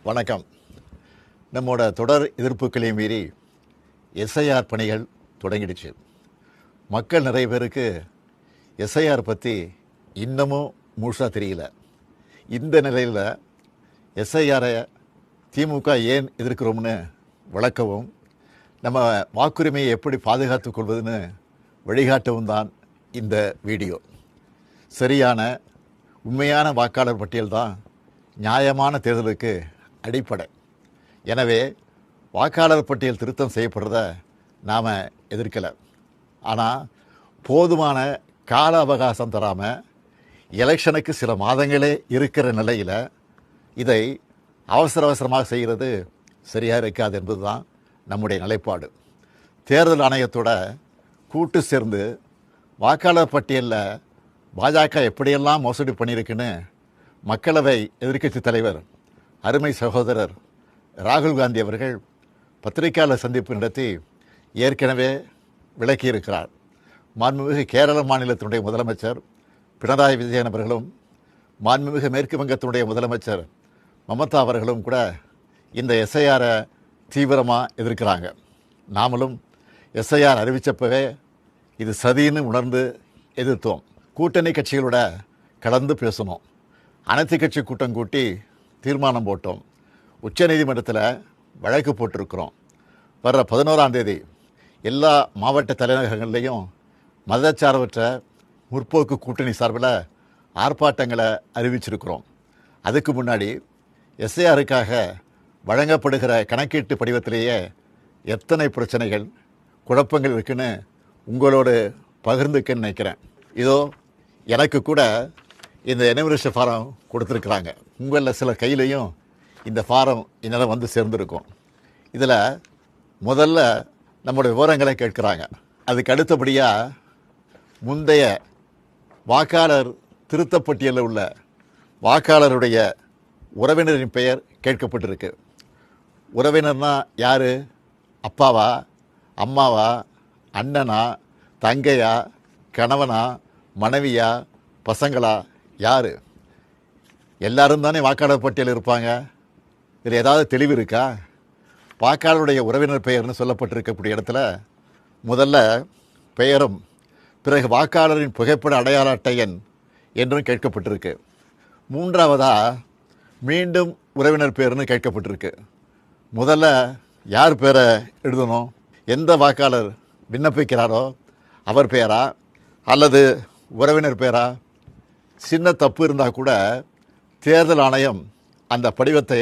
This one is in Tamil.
வணக்கம். நம்மோட தொடர் எதிர்ப்புகளையும் மீறி எஸ்ஐஆர் பணிகள் தொடங்கிடுச்சு. மக்கள் நிறைய பேருக்கு எஸ்ஐஆர் பற்றி இன்னமும் முழுசாக தெரியல. இந்த நிலையில் எஸ்ஐஆரை திமுக ஏன் எதிர்க்கிறோம்னு விளக்கவும், நம்ம வாக்குரிமையை எப்படி பாதுகாத்து கொள்வதுன்னு வழிகாட்டவும் தான் இந்த வீடியோ. சரியான உண்மையான வாக்காளர் பட்டியல் தான் நியாயமான தேர்தலுக்கு அடிப்படை. எனவே வாக்காளர் பட்டியல் திருத்தம் செய்யப்படுறத நாம் எதிர்க்கலை. ஆனால் போதுமான கால அவகாசம் தராமல் எலெக்ஷனுக்கு சில மாதங்களே இருக்கிற நிலையில் இதை அவசரமாக செய்கிறது சரியாக இருக்காது என்பது தான் நம்முடைய நிலைப்பாடு. தேர்தல் ஆணையத்தோட கூட்டு சேர்ந்து வாக்காளர் பட்டியலில் பாஜக எப்படியெல்லாம் மோசடி பண்ணியிருக்குன்னு மக்களவை எதிர்க்கட்சி தலைவர் அருமை சகோதரர் ராகுல் காந்தி அவர்கள் பத்திரிகையாளர் சந்திப்பு நடத்தி ஏற்கனவே விளக்கியிருக்கிறார். மாண்புமிகு கேரள மாநிலத்தினுடைய முதலமைச்சர் பினராயி விஜயன் அவர்களும் மாண்புமிகு மேற்கு வங்கத்தினுடைய முதலமைச்சர் மமதா அவர்களும் கூட இந்த எஸ்ஐஆரை தீவிரமாக எதிர்க்கிறாங்க. நாமளும் எஸ்ஐஆர் அறிவித்தப்பவே இது சதின்னு உணர்ந்து எதிர்த்தோம். கூட்டணி கட்சிகளோட கலந்து பேசணும். அனைத்து கட்சி கூட்டம் கூட்டி தீர்மானம் போட்டோம். உச்சநீதிமன்றத்தில் வழக்கு போட்டிருக்கிறோம். வர்ற 11ஆம் தேதி எல்லா மாவட்ட தலைநகரங்கள்லேயும் மதச்சார்பற்ற முற்போக்கு கூட்டணி சார்பில் ஆர்ப்பாட்டங்களை அறிவிச்சிருக்கிறோம். அதுக்கு முன்னாடி எஸ்ஐஆருக்காக வழங்கப்படுகிற கணக்கீட்டு படிவத்திலேயே எத்தனை பிரச்சனைகள் குழப்பங்கள் இருக்குன்னு உங்களோடு பகிர்ந்துக்கன்னு நினைக்கிறேன். இதோ எனக்கு கூட இந்த எனுமரேஷன் ஃபாரம் கொடுத்துருக்குறாங்க. உங்களில் சில கையிலையும் இந்த ஃபாரம் என்னால் வந்து சேர்ந்துருக்கும். இதில் முதல்ல நம்முடைய விவரங்களை கேட்குறாங்க. அதுக்கு அடுத்தபடியாக முந்தைய வாக்காளர் திருத்தப்பட்டியலில் உள்ள வாக்காளருடைய உறவினரின் பெயர் கேட்கப்பட்டிருக்கு. உறவினர்னா யார்? அப்பாவா, அம்மாவா, அண்ணனா, தங்கையா, கணவனா, மனைவியா, பசங்களா, யார்? எல்லாரும் தானே வாக்காளர் பட்டியல் இருப்பாங்க. இதில் ஏதாவது தெளிவு இருக்கா? வாக்காளருடைய உறவினர் பெயர்னு சொல்லப்பட்டிருக்கக்கூடிய இடத்துல முதல்ல பெயரும் பிறகு வாக்காளரின் புகைப்பட அடையாள அட்டை எண் என்றும் கேட்கப்பட்டிருக்கு. மூன்றாவதாக மீண்டும் உறவினர் பெயர்னு கேட்கப்பட்டிருக்கு. முதல்ல யார் பேரை எழுதணும்? எந்த வாக்காளர் விண்ணப்பிக்கிறாரோ அவர் பெயரா அல்லது உறவினர் பேரா? சின்ன தப்பு இருந்தால் கூட தேர்தல் ஆணையம் அந்த படிவத்தை